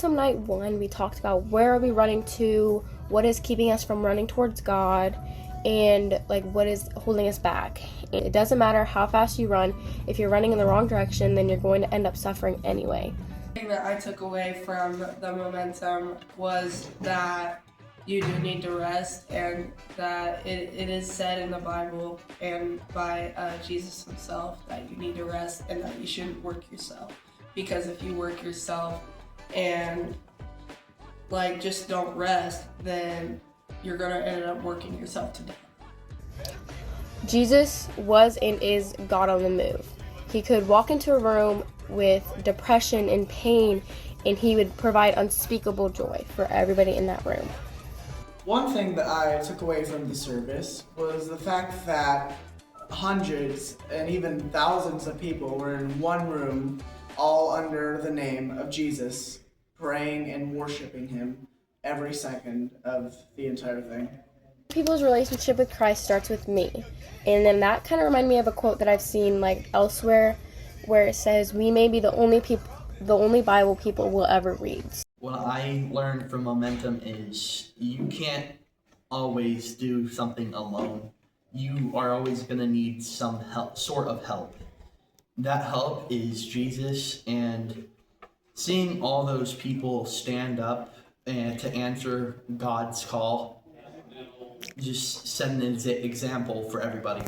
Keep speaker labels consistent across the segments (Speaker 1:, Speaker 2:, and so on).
Speaker 1: Momentum Night 1, we talked about where are we running to, what is keeping us from running towards God, and like what is holding us back. And it doesn't matter how fast you run, if you're running in the wrong direction, then you're going to end up suffering anyway.
Speaker 2: The thing that I took away from the momentum was that you do need to rest, and that it is said in the Bible and by Jesus himself that you need to rest and that you shouldn't work yourself. Because if you work yourself and like just don't rest, then you're gonna end up working yourself to death.
Speaker 1: Jesus was and is God on the move. He could walk into a room with depression and pain, and he would provide unspeakable joy for everybody in that room.
Speaker 3: One thing that I took away from the service was the fact that hundreds and even thousands of people were in one room, all under the name of Jesus, praying and worshiping him every second of the entire thing.
Speaker 1: People's relationship with Christ starts with me. And then that kind of reminded me of a quote that I've seen like elsewhere where it says, we may be the only Bible people will ever read.
Speaker 4: What I learned from Momentum is you can't always do something alone. You are always going to need some help, sort of help. That help is Jesus, and seeing all those people stand up and to answer God's call just set an example for everybody.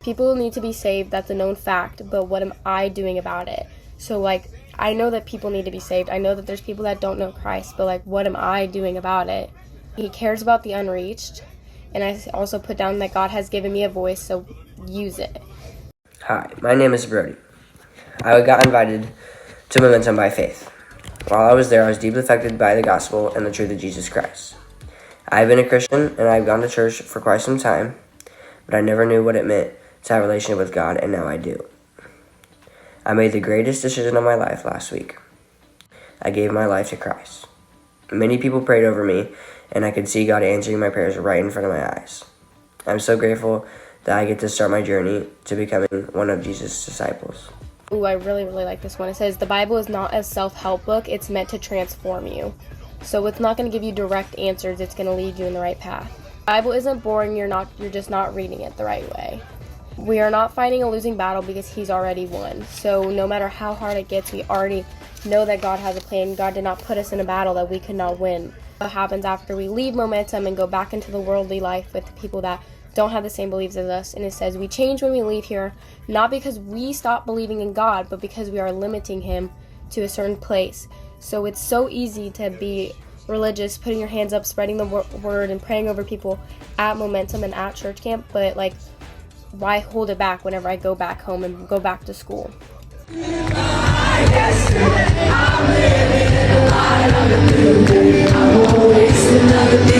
Speaker 1: People need to be saved, that's a known fact, but what am I doing about it? So like, I know that people need to be saved. I know that there's people that don't know Christ, but like, what am I doing about it? He cares about the unreached, and I also put down that God has given me a voice, so use it.
Speaker 5: Hi, my name is Brody. I got invited to Momentum by faith. While I was there, I was deeply affected by the gospel and the truth of Jesus Christ. I've been a Christian, and I've gone to church for quite some time, but I never knew what it meant to have a relationship with God, and now I do. I made the greatest decision of my life last week. I gave my life to Christ. Many people prayed over me, and I could see God answering my prayers right in front of my eyes. I'm so grateful that I get to start my journey to becoming one of Jesus' disciples.
Speaker 1: Ooh, I really like this one. It says, the Bible is not a self-help book, it's meant to transform you. So it's not going to give you direct answers, it's going to lead you in the right path. The Bible isn't boring, you're just not reading it the right way. We are not fighting a losing battle because he's already won. So no matter how hard it gets, we already know that God has a plan. God did not put us in a battle that we could not win. What happens after we leave Momentum and go back into the worldly life with the people that don't have the same beliefs as us? And it says we change when we leave here, not because we stop believing in God, but because we are limiting him to a certain place. So it's so easy to be religious, putting your hands up, spreading the word and praying over people at Momentum and at church camp, but like, why hold it back whenever I go back home and go back to school?
Speaker 6: I'm living in a light of a new day. I'm always another day.